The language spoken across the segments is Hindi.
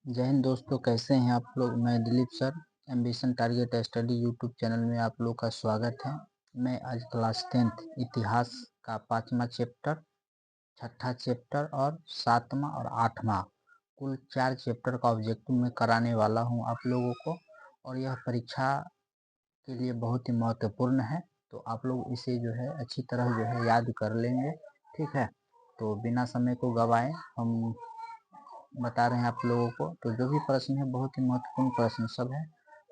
जय हिंद दोस्तों, कैसे हैं आप लोग। मैं Dilip sir, ambition target study YouTube channel में आप लोग का स्वागत है। मैं आज क्लास 10th इतिहास का 5वां चैप्टर, 6ठा चैप्टर और 7वां और 8वां कुल 4 चैप्टर का ऑब्जेक्टिव मैं कराने वाला हूं आप लोगों को। और यह परीक्षा के लिए बहुत ही महत्वपूर्ण है, तो आप लोग इसे जो है अच्छी तरह जो है याद कर लेंगे। ठीक है, तो बिना समय को गवाए हम बता रहे हैं आप लोगों को। तो जो भी प्रश्न है बहुत ही महत्वपूर्ण प्रश्न सब है,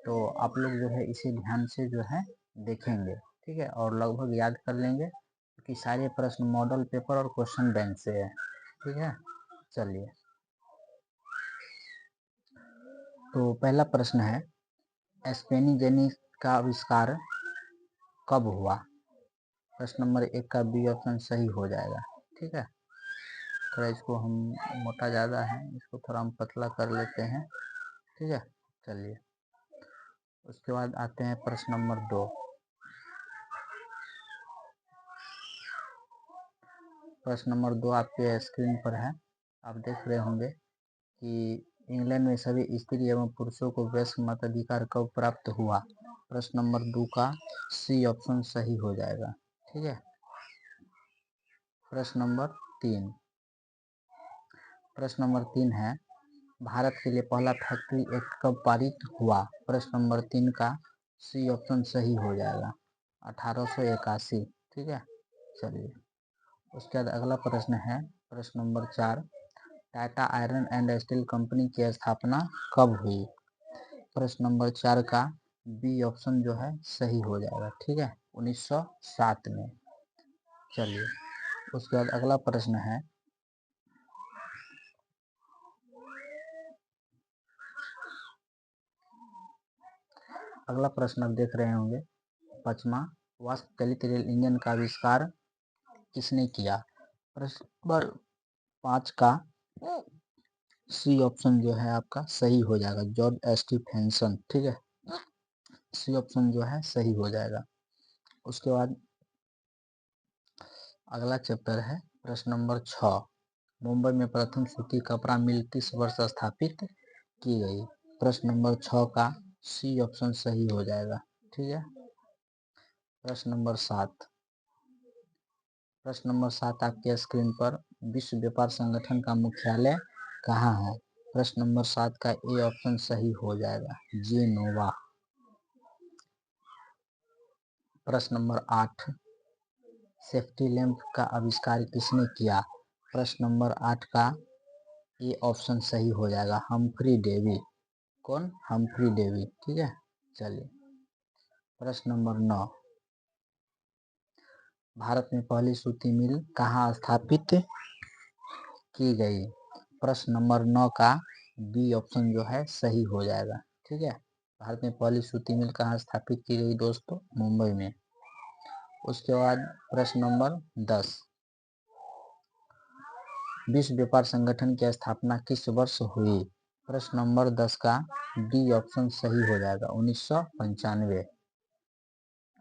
तो आप लोग जो है इसे ध्यान से जो है देखेंगे। ठीक है, और लगभग याद कर लेंगे क्योंकि सारे प्रश्न मॉडल पेपर और क्वेश्चन बैंक से है। ठीक है, चलिए। तो पहला प्रश्न है, स्पेनी जेनी का आविष्कार कब हुआ। प्रश्न नंबर 1 का बी ऑप्शन सही हो जाएगा। ठीक है, थोड़ा इसको हम मोटा ज़्यादा है, इसको थोड़ा हम पतला कर लेते हैं। ठीक है, चलिए। उसके बाद आते हैं प्रश्न नंबर 2। प्रश्न नंबर 2 आपके स्क्रीन पर है, आप देख रहे होंगे कि इंग्लैंड में सभी स्त्री एवं पुरुषों को वयस्क मताधिकार कब प्राप्त हुआ। प्रश्न नंबर 2 का सी ऑप्शन सही हो जाएगा। ठीक है, प्रश्न नंबर 3। प्रश्न नंबर 3 है, भारत के लिए पहला फैक्ट्री एक्ट कब पारित हुआ। प्रश्न नंबर 3 का सी ऑप्शन सही हो जाएगा, 1881। ठीक है, चलिए। उसके बाद अगला प्रश्न है, प्रश्न number 4। Tata iron and steel company की स्थापना कब हुई। प्रश्न नंबर 4 का बी ऑप्शन जो है सही हो जाएगा। ठीक है, 1907 में। चलिए, उसके बाद अगला प्रश्न है, अगला प्रश्न आप देख रहे होंगे 5वां, वाष्प चालित रेल इंजन का आविष्कार किसने किया। प्रश्न नंबर 5 का सी ऑप्शन जो है आपका सही हो जाएगा, जॉर्ज स्टीफेंसन। ठीक है, सी ऑप्शन जो है सही हो जाएगा। उसके बाद अगला चैप्टर है प्रश्न नंबर 6। मुंबई में प्रथम सूती कपड़ा मिल किस वर्ष स्थापित की गई। प्रश्न नंबर 6 का सी ऑप्शन सही हो जाएगा। ठीक है, प्रश्न नंबर 7। प्रश्न नंबर 7 आपके स्क्रीन पर, विश्व व्यापार संगठन का मुख्यालय कहाँ है। प्रश्न नंबर 7 का ए ऑप्शन सही हो जाएगा, जेनेवा। प्रश्न नंबर 8, सेफ्टी लैंप का आविष्कार किसने किया। प्रश्न नंबर 8 का ए ऑप्शन सही हो जाएगा, हम्फ्री डेवी। कौन, हम्फ्री डेवी। ठीक है, चलिए। प्रश्न नंबर 9, भारत में पहली सूती मिल कहाँ स्थापित की गई। प्रश्न नंबर 9 का बी ऑप्शन जो है सही हो जाएगा। ठीक है, भारत में पहली सूती मिल कहाँ स्थापित की गई दोस्तों, मुंबई में। उसके बाद प्रश्न नंबर 10, विश्व व्यापार संगठन की स्थापना किस वर्ष हुई। प्रश्न नंबर 10 का डी ऑप्शन सही हो जाएगा, 1995।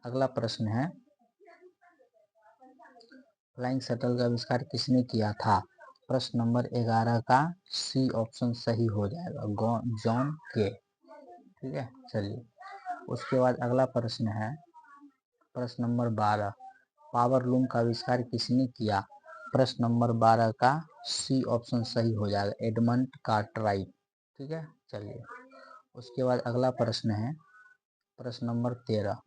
अगला प्रश्न है, फ्लाइंग शटल का आविष्कार किसने किया था। प्रश्न नंबर 11 का सी ऑप्शन सही हो जाएगा, जॉन के। ठीक है, चलिए। उसके बाद अगला प्रश्न है, प्रश्न नंबर 12, पावर लूम का आविष्कार किसने किया। प्रश्न नंबर 12 का सी ऑप्शन सही हो जाएगा, एडमंड कार्टराइट। ठीक है, चलिए। उसके बाद अगला प्रश्न है, प्रश्न नंबर 13।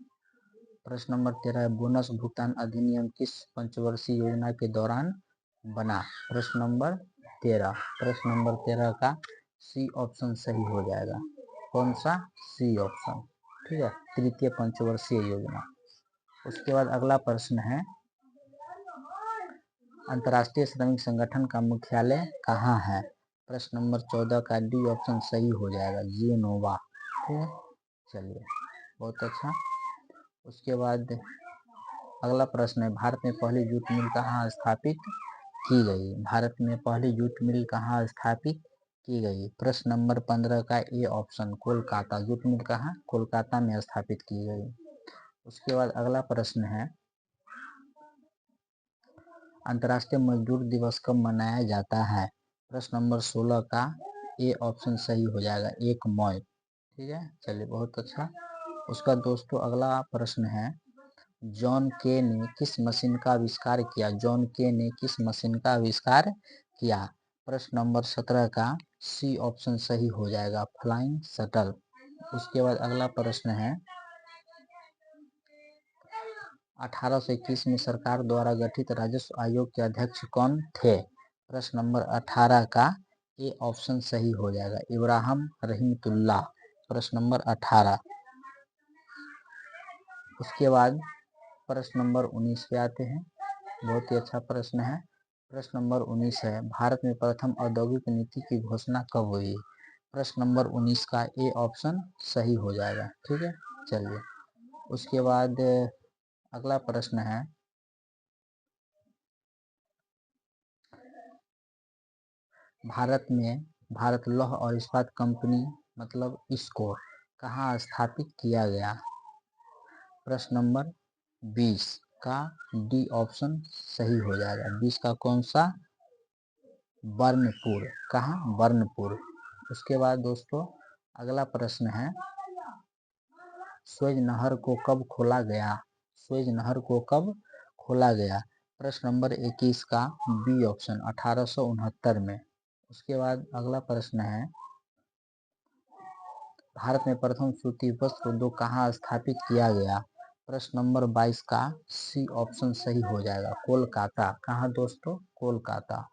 प्रश्न नंबर 13 है, बोनस भुगतान अधिनियम किस पंचवर्षीय योजना के दौरान बना। प्रश्न नंबर 13, प्रश्न नंबर 13 का सी ऑप्शन सही हो जाएगा, कौन सा, सी ऑप्शन। ठीक है, तृतीय पंचवर्षीय योजना। उसके बाद अगला प्रश्न है, अंतर्राष्ट्रीय श्रमिक संगठन का मुख्यालय कहाँ है। प्रश्न नंबर 14 का डी ऑप्शन सही हो जाएगा, जेनेवा। ठीक है, चलिए, बहुत अच्छा। उसके बाद अगला प्रश्न है, भारत में पहली जूट मिल कहाँ स्थापित की गई। भारत में पहली जूट मिल कहाँ स्थापित की गई। प्रश्न नंबर 15 का A option, Kolkata. Jute mill कहाँ, कोलकाता में स्थापित की गई। उसके बाद अगला प्रश्न है, अंतर्राष्ट्रीय मजदूर दिवस कब मनाया जाता है। प्रश्न नंबर 16 का ए ऑप्शन सही हो जाएगा, 1 मई। ठीक है, चलिए बहुत अच्छा। उसका दोस्तों अगला प्रश्न है, जॉन के ने किस मशीन का आविष्कार किया? जॉन के ने किस मशीन का आविष्कार किया? प्रश्न नंबर 17 का सी ऑप्शन सही हो जाएगा, फ्लाइंग शटल। उसके बाद अगला प्रश्न है, 1821 में सरकार द्वारा गठित राजस्व आयोग के अध्यक्ष कौन थे? प्रश्न नंबर 18 का ए ऑप्शन सही हो जाएगा, इब्राहिम रहीमतुल्लाह। प्रश्न नंबर 18। उसके बाद प्रश्न नंबर 19 पे आते हैं, बहुत ही अच्छा प्रश्न है। प्रश्न नंबर 19 है, भारत में प्रथम औद्योगिक नीति की घोषणा कब हुई? प्रश्न नंबर 19 का ए ऑप्शन सही हो जाएगा। ठीक है, चलिए उसके बाद अगला प्रश्न है, भारत में भारत लौह और इस्पात कंपनी मतलब इसको कहाँ स्थापित किया गया? प्रश्न नंबर 20 का डी ऑप्शन सही हो जाएगा, 20 का कौन सा? बर्नपुर। कहाँ? बर्नपुर। उसके बाद दोस्तों अगला प्रश्न है, स्वेज नहर को कब खोला गया? स्वेज नहर को कब खोला गया? प्रश्न नंबर 21 का बी ऑप्शन, 1869 में। उसके बाद अगला प्रश्न है, भारत में प्रथम सूती वस्त्र उद्योग कहाँ स्थापित किया गया? प्रश्न नंबर 22 का सी ऑप्शन सही हो जाएगा, कोलकाता। कहाँ दोस्तों? कोलकाता।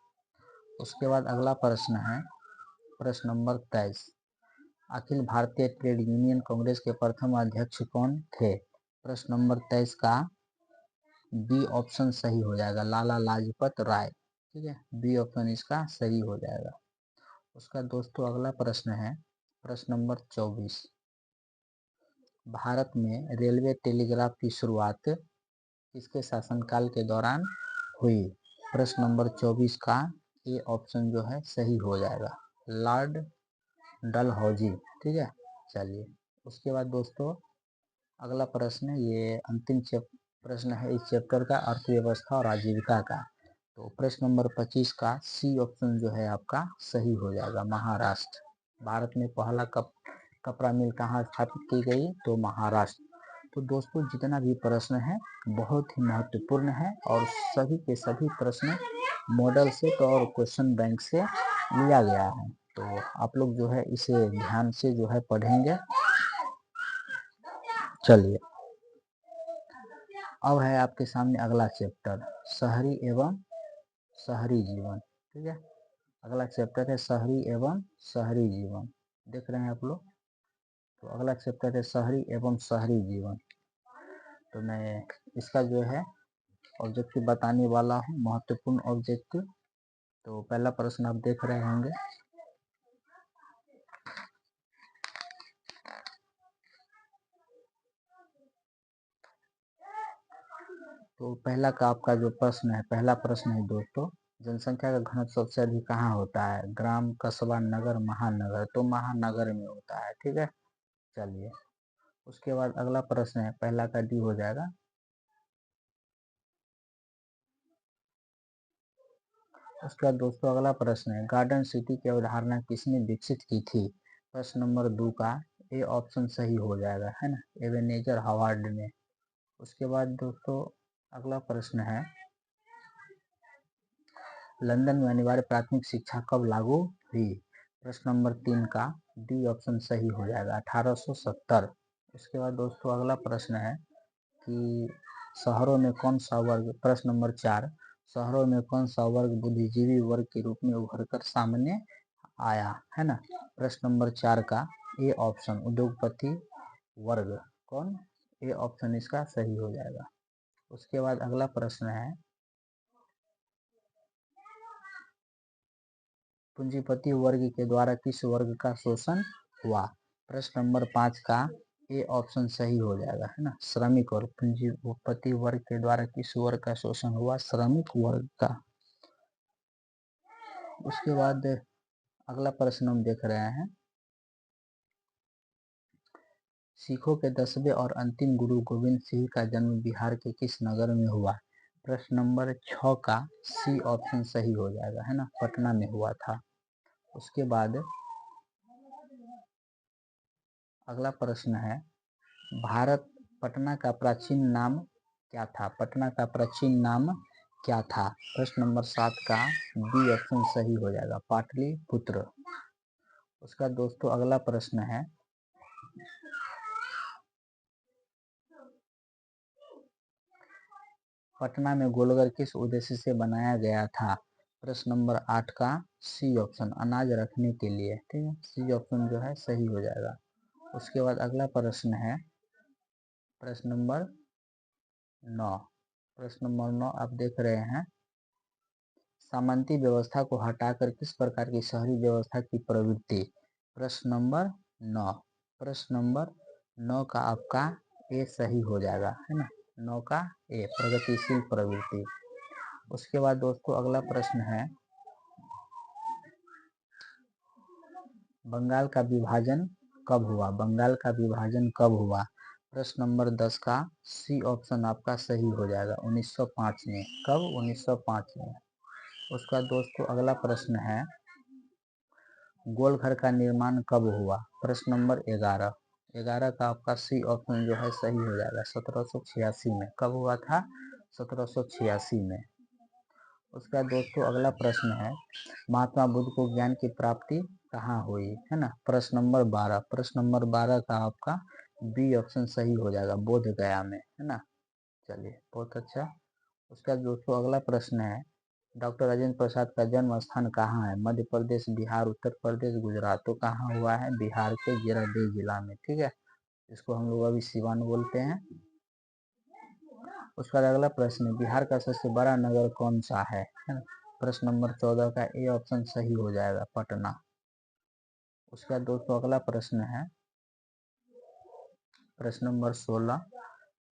उसके बाद अगला प्रश्न है, प्रश्न number 23, Akhil Bharatiya trade union Congress के प्रथम अध्यक्ष कौन थे? प्रश्न नंबर 23 का बी ऑप्शन सही हो जाएगा, लाला लाजपत राय। ठीक है, बी ऑप्शन इसका सही हो जाएगा। उसका दोस्तों अगला प्रश्न है, प्रश्न नंबर 24, भारत में रेलवे टेलीग्राफ की शुरुआत किसके शासनकाल के दौरान हुई? प्रश्न नंबर 24 का ए ऑप्शन जो है सही हो जाएगा, लॉर्ड डलहौजी। ठीक है, चलिए उसके बाद दोस्तों अगला प्रश्न, ये अंतिम प्रश्न है इस चैप्टर का, अर्थव्यवस्था और आजीविका का। तो प्रश्न नंबर 25 का सी ऑप्शन जो है आपका सही हो जाएगा, महाराष्ट्र। भारत में पहला कपड़ा मिल कहाँ स्थापित की गई? तो महाराष्ट्र। तो दोस्तों जितना भी प्रश्न है बहुत ही महत्वपूर्ण है और सभी के सभी प्रश्न मॉडल सेट और क्वेश्चन बैंक से लिया गया है, तो आप लोग जो है इसे ध्यान से जो है पढ़ेंगे। चलिए अब है आपके सामने अगला चैप्टर, शहरी एवं शहरी जीवन। ठीक है, अगला चैप्टर है शहरी एवं शहरी जीवन, देख रहे हैं आप लोग। तो अगला चैप्टर है शहरी एवं शहरी जीवन। तो मैं इसका जो है ऑब्जेक्टिव बताने वाला हूँ, महत्वपूर्ण ऑब्जेक्टिव। तो पहला प्रश्न आप देख रहे होंगे, तो पहला का आपका जो प्रश्न है, पहला प्रश्न है दोस्तों, जनसंख्या का घनत्व सबसे अधिक कहाँ होता है? ग्राम, कस्बा, नगर, महानगर। तो महानगर में होता है। ठीक है, चलिए उसके बाद अगला प्रश्न है, पहला का डी हो जाएगा। उसके बाद दोस्तों अगला प्रश्न है, गार्डन सिटी की अवधारणा किसने विकसित की थी? प्रश्न नंबर 2 का ए ऑप्शन सही हो जाएगा, है ना, एबेनेजर हावर्ड ने। उसके बाद दोस्तों अगला प्रश्न है, लंदन में अनिवार्य प्राथमिक शिक्षा कब लागू हुई? प्रश्न नंबर 3 का डी ऑप्शन सही हो जाएगा, 1870। उसके बाद दोस्तों अगला प्रश्न है कि शहरों में कौन सा वर्ग, प्रश्न नंबर 4, शहरों में कौन सा वर्ग बुद्धिजीवी वर्ग के रूप में उभर कर सामने आया, है ना। प्रश्न नंबर 4 का ए ऑप्शन, उद्योगपति वर्ग। कौन? ए ऑप्शन इसका सही हो जाएगा। उसके बाद अगला प्रश्न है, पूंजीपति वर्ग के द्वारा किस वर्ग का शोषण हुआ? प्रश्न नंबर 5 का ए ऑप्शन सही हो जाएगा, है ना, श्रमिक वर्ग। पूंजीपति वर्ग के द्वारा किस वर्ग का शोषण हुआ? श्रमिक वर्ग का। उसके बाद अगला प्रश्न हम देख रहे हैं, सिखों के 10वें और अंतिम गुरु गोविंद सिंह का जन्म बिहार के किस नगर में हुआ? प्रश्न नंबर 6 का सी ऑप्शन सही हो जाएगा, है ना, पटना में हुआ था। उसके बाद अगला प्रश्न है, भारत पटना का प्राचीन नाम क्या था? पटना का प्राचीन नाम क्या था? प्रश्न नंबर 7 का बी ऑप्शन सही हो जाएगा, पाटलिपुत्र। उसका दोस्तों अगला प्रश्न है, पटना में गोलघर किस उद्देश्य से बनाया गया था? प्रश्न नंबर 8 का सी ऑप्शन, अनाज रखने के लिए। ठीक है, सी ऑप्शन जो है सही हो जाएगा। उसके बाद अगला प्रश्न है प्रश्न नंबर 9। प्रश्न नंबर 9 आप देख रहे हैं, सामंती व्यवस्था को हटाकर किस प्रकार की शहरी व्यवस्था की प्रवृत्ति? प्रश्न नंबर 9। प्रश्न नंबर 9 का आपका ए सही हो जाएगा, है ना, 9 का ए, प्रगतिशील प्रवृत्ति। उसके बाद दोस्तों अगला प्रश्न है, बंगाल का विभाजन कब हुआ? बंगाल का विभाजन कब हुआ? प्रश्न नंबर 10 का सी ऑप्शन आपका सही हो जाएगा, 1905 में। कब? 1905 में। उसका दोस्तों अगला प्रश्न है, गोलघर का निर्माण कब हुआ? प्रश्न नंबर 11। 11 का आपका सी ऑप्शन जो है सही हो जाएगा, 1786 में। कब हुआ था? 1786 में। उसका दोस्तों अगला प्रश्न है, महात्मा बुद्ध को ज्ञान की प्राप्ति कहाँ हुई? है ना, प्रश्न नंबर 12। प्रश्न नंबर 12 का आपका बी ऑप्शन सही हो जाएगा, बोध गया में, है ना। चलिए, बहुत अच्छा। उसका दोस्तों अगला प्रश्न है, डॉक्टर राजेंद्र प्रसाद का जन्म स्थान कहाँ है? मध्य प्रदेश, बिहार, उत्तर प्रदेश, गुजरात। तो कहाँ हुआ है? बिहार के गिरिडीह जिला में। ठीक है, इसको हम लोग अभी सिवान बोलते हैं। उसका अगला प्रश्न, बिहार का सबसे बड़ा नगर कौन सा है ना? प्रश्न नंबर 14 का ए ऑप्शन सही हो जाएगा, पटना। उसका दोस्तों अगला प्रश्न है प्रश्न नंबर 16,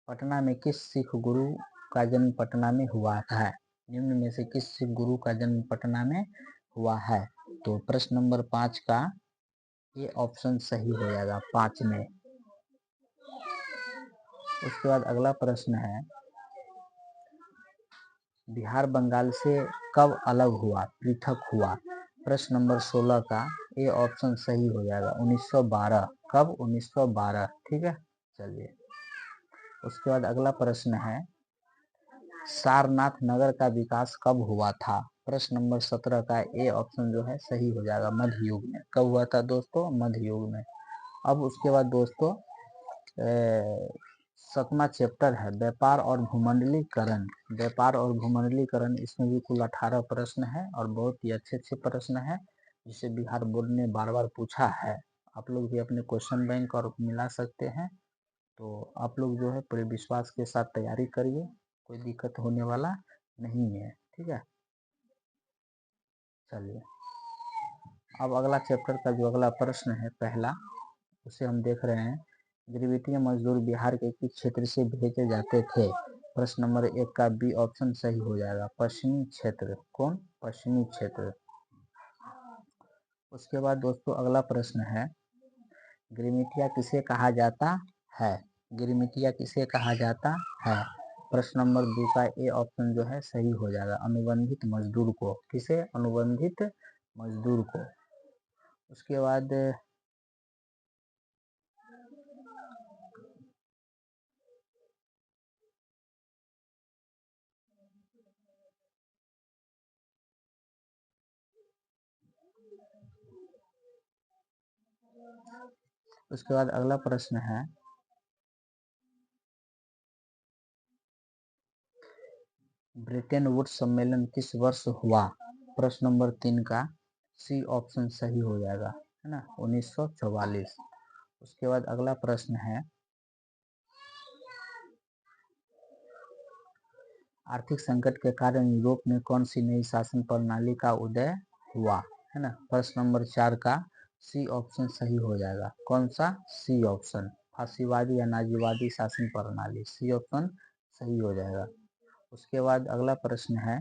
पटना में किस सिख गुरु का जन्म पटना में हुआ था? निम्न में से किस सिख गुरु का जन्म पटना में हुआ है? तो प्रश्न नंबर 5 का ये ऑप्शन सही हो जाएगा, 5 में। उसके बाद अगला प्रश्न है, बिहार बंगाल से कब अलग हुआ, पृथक हुआ? प्रश्न नंबर 16 का ये ऑप्शन सही हो जाएगा, 1912। कब? 1912। ठीक है, चलिए। उसके बाद अगला प्रश्न है, सारनाथ नगर का विकास कब हुआ था? प्रश्न नंबर 17 का ए ऑप्शन जो है सही हो जाएगा, मध्य युग में। कब हुआ था दोस्तों? मध्य युग में। अब उसके बाद दोस्तों 7वां चैप्टर है व्यापार और भूमंडलीकरण। व्यापार और भूमंडलीकरण, इसमें भी कुल 18 प्रश्न है और बहुत ही अच्छे अच्छे प्रश्न है, जिसे बिहार बोर्ड ने बार बार पूछा है। आप लोग भी अपने क्वेश्चन बैंक और मिला सकते हैं। तो आप लोग जो है पूरे विश्वास के साथ तैयारी करिए, कोई दिक्कत होने वाला नहीं है। ठीक है, चलिए। अब अगला चैप्टर का जो अगला प्रश्न है पहला, उसे हम देख रहे हैं, गिरमिटिया मजदूर बिहार के किस क्षेत्र से भेजे जाते थे? प्रश्न नंबर 1 का बी ऑप्शन सही हो जाएगा, पश्चिमी क्षेत्र। कौन? पश्चिमी क्षेत्र। उसके बाद दोस्तों अगला प्रश्न है, गिरमिटिया किसे कहा जाता है? गिरमिटिया किसे कहा जाता है? प्रश्न नंबर 2 का ए ऑप्शन जो है सही हो जाएगा, अनुबंधित मजदूर को। किसे? अनुबंधित मजदूर को। उसके बाद अगला प्रश्न है, ब्रेटन वुड्स सम्मेलन किस वर्ष हुआ? प्रश्न नंबर 3 का सी ऑप्शन सही हो जाएगा, है ना, 1944। उसके बाद अगला प्रश्न है, आर्थिक संकट के कारण यूरोप में कौन सी नई शासन प्रणाली का उदय हुआ? है ना, प्रश्न नंबर 4 का सी ऑप्शन सही हो जाएगा। कौन सा? सी ऑप्शन, फांसीवादी या नाजीवादी शासन प्रणाली। सी ऑप्शन सही हो जाएगा। उसके बाद अगला प्रश्न है,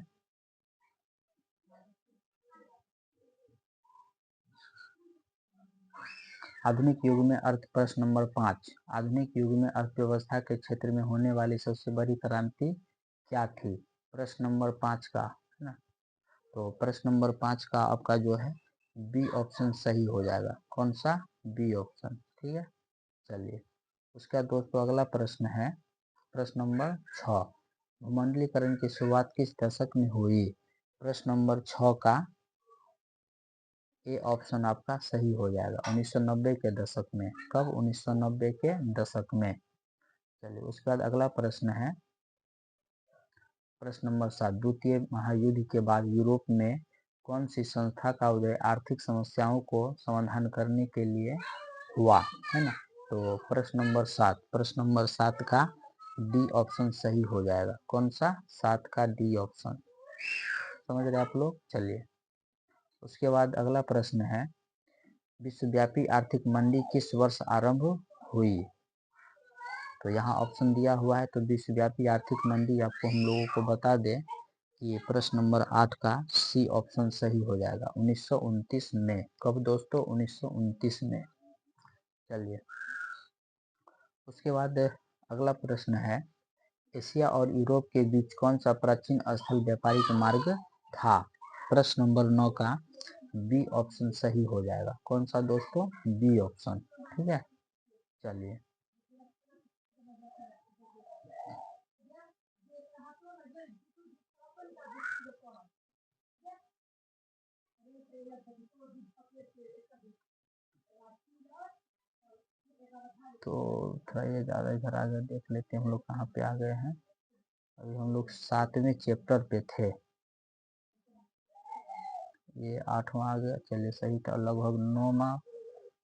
आधुनिक युग में प्रश्न नंबर 5, आधुनिक युग में अर्थव्यवस्था के क्षेत्र में होने वाली सबसे बड़ी क्रांति क्या थी? प्रश्न नंबर 5 का, है ना, तो प्रश्न नंबर 5 का आपका जो है बी ऑप्शन सही हो जाएगा। कौन सा? B option. ठीक है, चलिए उसका दोस्तों अगला प्रश्न है प्रश्न नंबर 6। भूमंडलीकरण की शुरुआत किस दशक में हुई? प्रश्न नंबर 6 का ए ऑप्शन आपका सही हो जाएगा 1990 के दशक में। कब? 1990 के दशक में। चलिए उसके बाद अगला प्रश्न है प्रश्न नंबर 7। द्वितीय महायुद्ध के बाद यूरोप में कौन सी संस्था का उदय आर्थिक समस्याओं को समाधान करने के लिए हुआ, है ना? तो प्रश्न नंबर 7, प्रश्न नंबर 7 का डी ऑप्शन सही हो जाएगा। कौन सा? 7 का डी ऑप्शन। समझ रहे आप लोग? चलिए उसके बाद अगला प्रश्न है विश्वव्यापी आर्थिक मंदी किस वर्ष आरंभ हुई? तो यहाँ ऑप्शन दिया हुआ है, तो विश्वव्यापी आर्थिक मंदी आपको हम लोगों को बता दें कि ये प्रश्न नंबर 8 का सी ऑप्शन सही हो जाएगा 1929 में। कब दोस्तों? 1929 में। चलिए उसके बाद अगला प्रश्न है एशिया और यूरोप के बीच कौन सा प्राचीन स्थल व्यापारिक मार्ग था? प्रश्न नंबर 9 का बी ऑप्शन सही हो जाएगा। कौन सा दोस्तों? B option. ठीक है चलिए तो थोड़ा ये ज़्यादा इधर आगे देख लेते हैं हम लोग कहाँ पे आ गए हैं। अभी हम लोग 7वें चैप्टर पे थे, ये 8वां आ गया। चलिए सही था, लगभग 9वां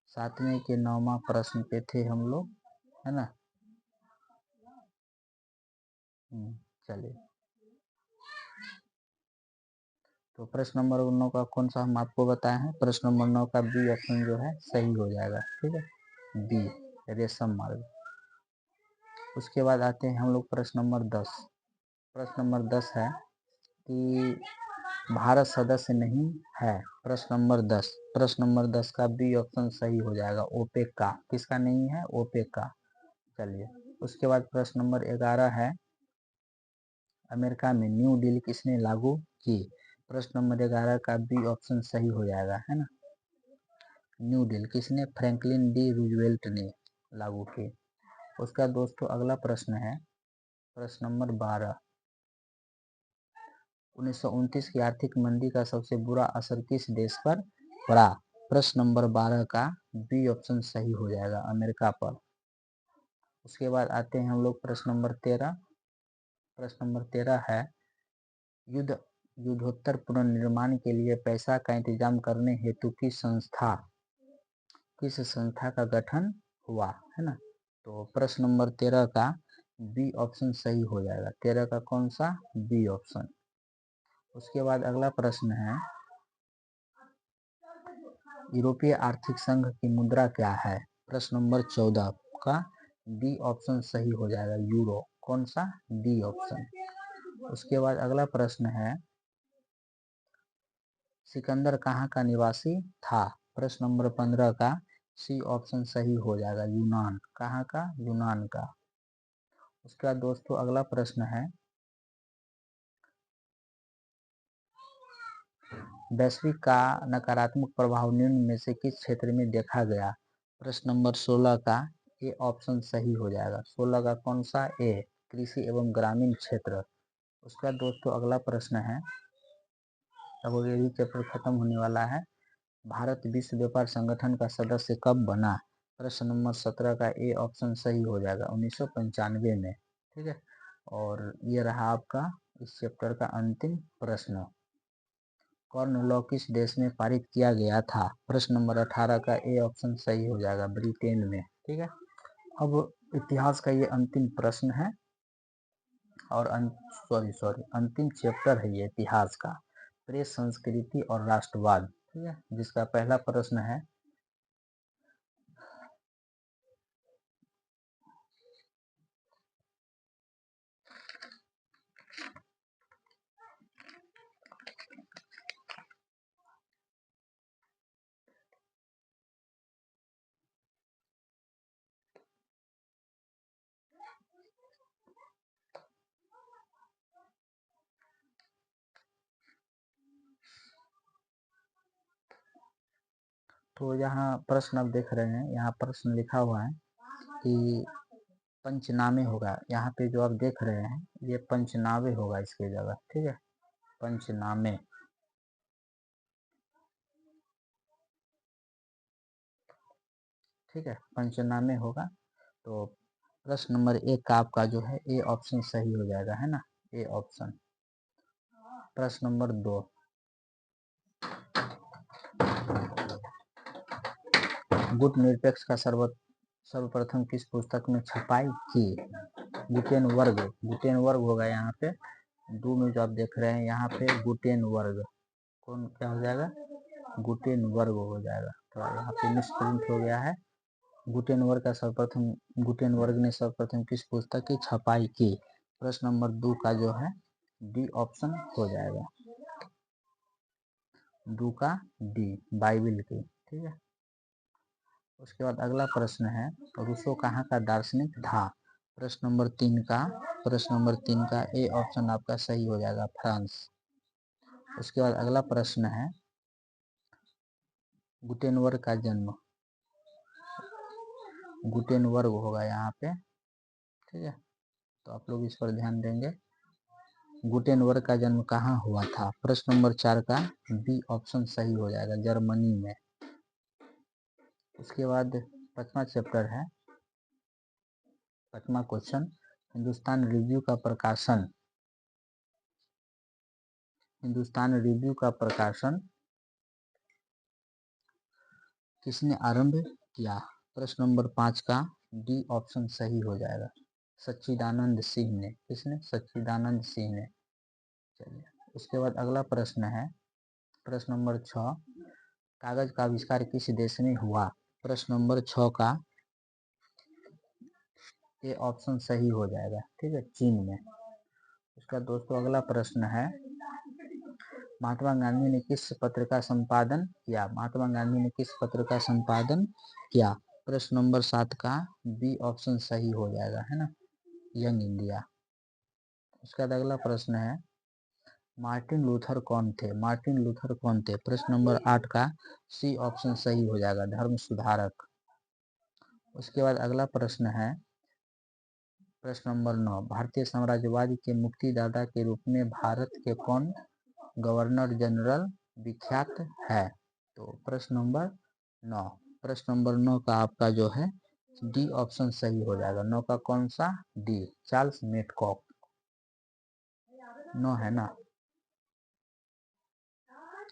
7वें के 9वां प्रश्न पे थे हम लोग, है ना? चलिए तो प्रश्न नंबर 9 का कौन सा हम आपको बताए हैं? प्रश्न नंबर 9 का बी ऑप्शन जो है सही हो जाएगा। ठीक है बी रेशम मार्ग। उसके बाद आते हैं हम लोग प्रश्न नंबर 10। प्रश्न नंबर 10 है कि भारत सदस्य नहीं है। प्रश्न नंबर 10, प्रश्न नंबर 10 का बी ऑप्शन सही हो जाएगा ओपेक का। किसका नहीं है? ओपेक का। चलिए उसके बाद प्रश्न नंबर 11 है अमेरिका में न्यू डील किसने लागू की? प्रश्न नंबर 11 का बी ऑप्शन सही हो जाएगा, है ना? न्यू डील किसने? फ्रैंकलिन डी रूजवेल्ट ने लागू की। उसका दोस्तों अगला प्रश्न है प्रश्न नंबर 12। 1929 की आर्थिक मंदी का सबसे बुरा असर किस देश पर पड़ा? प्रश्न नंबर 12 का बी ऑप्शन सही हो जाएगा अमेरिका पर। उसके बाद आते हैं हम लोग प्रश्न नंबर 13। प्रश्न नंबर 13 है युद्धोत्तर पुनर्निर्माण के लिए पैसा का इंतजाम करने हेतु किस संस्था का गठन हुआ, है ना? तो प्रश्न नंबर 13 का बी ऑप्शन सही हो जाएगा। 13 का कौन सा? B option. उसके बाद अगला प्रश्न है यूरोपीय आर्थिक संघ की मुद्रा क्या है? प्रश्न नंबर 14 का डी ऑप्शन सही हो जाएगा यूरो। कौन सा? D option. उसके बाद अगला प्रश्न है सिकंदर कहाँ का निवासी था? प्रश्न नंबर 15 का सी ऑप्शन सही हो जाएगा यूनान। कहाँ का? यूनान का। उसके बाद दोस्तों अगला प्रश्न है वैश्विक का नकारात्मक प्रभाव निम्न में से किस क्षेत्र में देखा गया? प्रश्न नंबर 16 का ए ऑप्शन सही हो जाएगा। 16 का कौन सा? ए कृषि एवं ग्रामीण क्षेत्र। उसका दोस्तों अगला प्रश्न है अब ये भी चैप्टर खत्म होने वाला है भारत विश्व व्यापार संगठन का सदस्य कब बना? प्रश्न नंबर 17 का ए ऑप्शन सही हो जाएगा 1995 में। ठीक है और ये रहा आपका इस चैप्टर का अंतिम प्रश्न। कॉर्न लॉ किस देश में पारित किया गया था? प्रश्न नंबर 18 का ए ऑप्शन सही हो जाएगा ब्रिटेन में। ठीक है अब इतिहास का ये अंतिम प्रश्न है और अंतिम चैप्टर है ये इतिहास का प्रेस संस्कृति और राष्ट्रवाद। ठीक है जिसका पहला प्रश्न है तो यहाँ प्रश्न आप देख रहे हैं यहाँ प्रश्न लिखा हुआ है कि पंचनामे होगा। यहाँ पे जो आप देख रहे हैं ये पंचनामे होगा इसकी जगह, ठीक है, पंचनामे। ठीक है, पंचनामे होगा। तो प्रश्न नंबर 1 का आपका जो है ए ऑप्शन सही हो जाएगा, है ना, ए ऑप्शन। प्रश्न नंबर 2, गुट निरपेक्ष का सर्वप्रथम किस पुस्तक में छपाई की? गुटेनबर्ग होगा यहाँ पे। 2 में जो आप देख रहे हैं यहाँ पे गुटेनबर्ग, कौन क्या हो जाएगा? गुटेनबर्ग हो जाएगा। तो यहाँ पे मिसप्रिंट हो गया है। गुटेनबर्ग ने सर्वप्रथम किस पुस्तक की छपाई की? प्रश्न नंबर 2 का जो है डी ऑप्शन हो जाएगा, 2 का डी, बाइबिल की। ठीक है, उसके बाद अगला प्रश्न है, रूसो कहाँ का दार्शनिक था? प्रश्न नंबर 3 का ए ऑप्शन आपका सही हो जाएगा, फ्रांस। उसके बाद अगला प्रश्न है, गुटेनबर्ग का जन्म, गुटेनबर्ग होगा यहाँ पे। ठीक है, तो आप लोग इस पर ध्यान देंगे। गुटेनबर्ग का जन्म कहाँ हुआ था? प्रश्न नंबर 4 का बी ऑप्शन सही हो जाएगा, जर्मनी में। उसके बाद 5वां चैप्टर है, 5वां क्वेश्चन, हिंदुस्तान रिव्यू का प्रकाशन किसने आरंभ किया? प्रश्न नंबर 5 का डी ऑप्शन सही हो जाएगा, सच्चिदानंद सिंह ने। किसने? सच्चिदानंद सिंह ने। चलिए, उसके बाद अगला प्रश्न है, प्रश्न नंबर 6, कागज का आविष्कार किस देश में हुआ? प्रश्न नंबर 6 का ये ऑप्शन सही हो जाएगा, ठीक है, चीन में। उसका दोस्तों अगला प्रश्न है, महात्मा गांधी ने किस पत्र का संपादन किया? महात्मा गांधी ने किस पत्र का संपादन किया? प्रश्न नंबर 7 का बी ऑप्शन सही हो जाएगा, है ना, यंग इंडिया। उसका अगला प्रश्न है, मार्टिन लूथर कौन थे? मार्टिन लूथर कौन थे? प्रश्न नंबर 8 का सी ऑप्शन सही हो जाएगा, धर्म सुधारक। उसके बाद अगला प्रश्न है, प्रश्न नंबर 9, भारतीय साम्राज्यवाद के मुक्तिदाता के रूप में भारत के कौन गवर्नर जनरल विख्यात है? तो प्रश्न नंबर 9 का आपका जो है डी ऑप्शन सही हो जाएगा। 9 का कौन सा? D, Charles मेटकॉक। 9 है ना,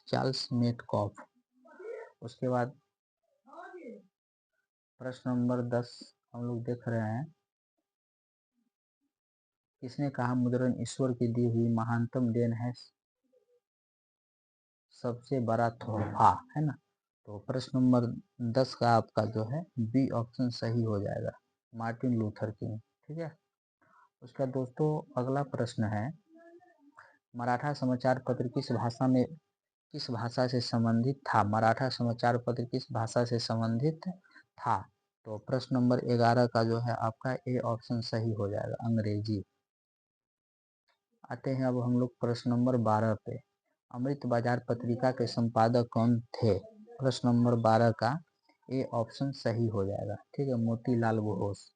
चार्ल्स मेटकॉक। उसके बाद प्रश्न नंबर 10 हम लोग देख रहे हैं, किसने कहा मुद्रण ईश्वर की दी हुई महानतम देन है, सबसे बड़ा तोहफा, है ना। तो प्रश्न नंबर 10 का आपका जो है बी ऑप्शन सही हो जाएगा, मार्टिन लूथर किंग। ठीक है, उसका दोस्तों अगला प्रश्न है, मराठा समाचार पत्र किस भाषा से संबंधित था? मराठा समाचार पत्र किस भाषा से संबंधित था? तो प्रश्न नंबर 11 का जो है आपका ए ऑप्शन सही हो जाएगा, अंग्रेजी। आते हैं अब हम लोग प्रश्न नंबर 12 पे, अमृत बाजार पत्रिका के संपादक कौन थे? प्रश्न नंबर 12 का ए ऑप्शन सही हो जाएगा, ठीक है, मोतीलाल घोष।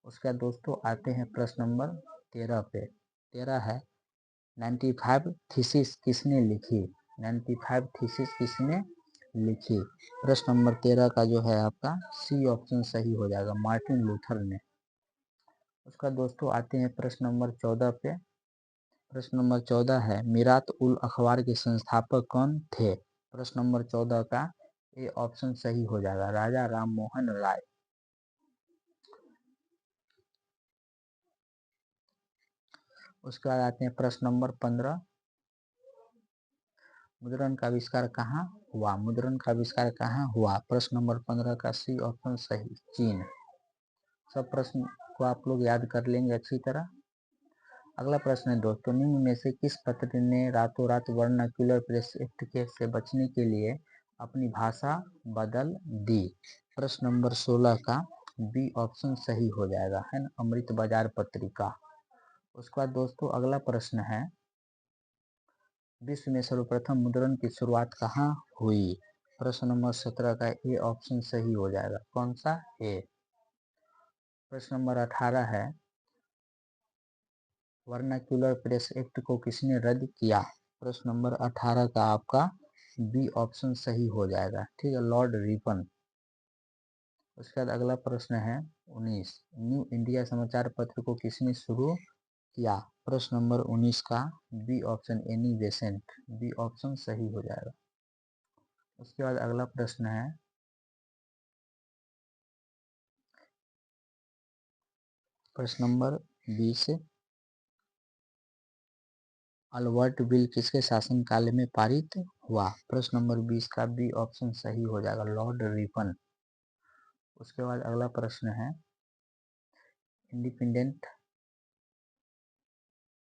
उसके बाद दोस्तों आते हैं प्रश्न नंबर 13 पे। 13 है, 95 थीसिस किसने लिखी? 95 थीसिस किसने लिखी? प्रश्न नंबर 13 का जो है आपका सी ऑप्शन सही हो जाएगा, मार्टिन लूथर ने। उसका दोस्तों आते हैं प्रश्न नंबर 14 पे। प्रश्न नंबर 14 है, मीरात उल अखबार के संस्थापक कौन थे? प्रश्न नंबर 14 का ए ऑप्शन सही हो जाएगा, राजा राम मोहन राय। उसके बाद आते हैं प्रश्न नंबर 15, मुद्रण का आविष्कार कहाँ हुआ? मुद्रण का आविष्कार कहाँ हुआ? प्रश्न नंबर 15 का सी ऑप्शन सही, चीन। सब प्रश्न को आप लोग याद कर लेंगे अच्छी तरह। अगला प्रश्न है दोस्तों, निम्न में से किस पत्र ने रातों रात वर्नाक्यूलर प्रेस एक्ट से बचने के लिए अपनी भाषा बदल दी? प्रश्न नंबर 16 का बी ऑप्शन सही हो जाएगा, है ना, अमृत बाजार पत्रिका। उसके बाद दोस्तों अगला प्रश्न है, विश्व में सर्वप्रथम मुद्रण की शुरुआत कहाँ हुई? प्रश्न नंबर 17 का ए ऑप्शन सही हो जाएगा, कौन सा? ए। प्रश्न नंबर 18 है, वर्नाक्यूलर प्रेस एक्ट को किसने रद्द किया? प्रश्न नंबर 18 का आपका बी ऑप्शन सही हो जाएगा। ठीक है, लॉर्ड रिपन। उसके बाद अगला प्रश्न है 19, न्यू इंडिया समाचार पत्र को किसने शुरू किया? प्रश्न नंबर 19 का B option Annie Besant, B option सही हो जाएगा। उसके बाद अगला प्रश्न है प्रश्न नंबर 20, अल्बर्ट बिल किसके शासनकाल में पारित हुआ? प्रश्न नंबर 20 का बी ऑप्शन सही हो जाएगा, लॉर्ड रिपन। उसके बाद अगला प्रश्न है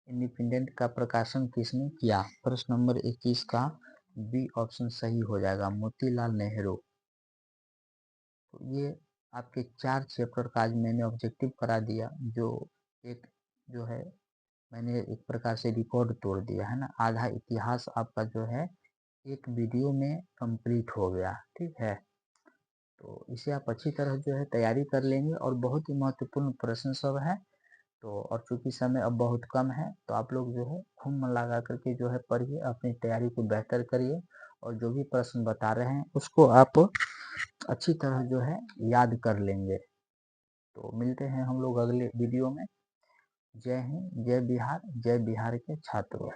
इंडिपेंडेंट का प्रकाशन किसने किया? प्रश्न नंबर 21 का बी ऑप्शन सही हो जाएगा, मोतीलाल नेहरू। तो ये आपके 4 चैप्टर का आज मैंने ऑब्जेक्टिव करा दिया, जो है मैंने एक प्रकार से रिकॉर्ड तोड़ दिया है ना। आधा इतिहास आपका जो है एक वीडियो में कंप्लीट हो गया। ठीक है, तो इसे आप अच्छी तरह जो है तैयारी कर लेंगे और बहुत ही महत्वपूर्ण प्रश्न सब है। तो और चूंकि समय अब बहुत कम है, तो आप लोग जो है खूब मन लगा करके जो है पढ़िए, अपनी तैयारी को बेहतर करिए और जो भी प्रश्न बता रहे हैं उसको आप अच्छी तरह जो है याद कर लेंगे। तो मिलते हैं हम लोग अगले वीडियो में। जय हिंद, जय बिहार, जय बिहार के छात्रों।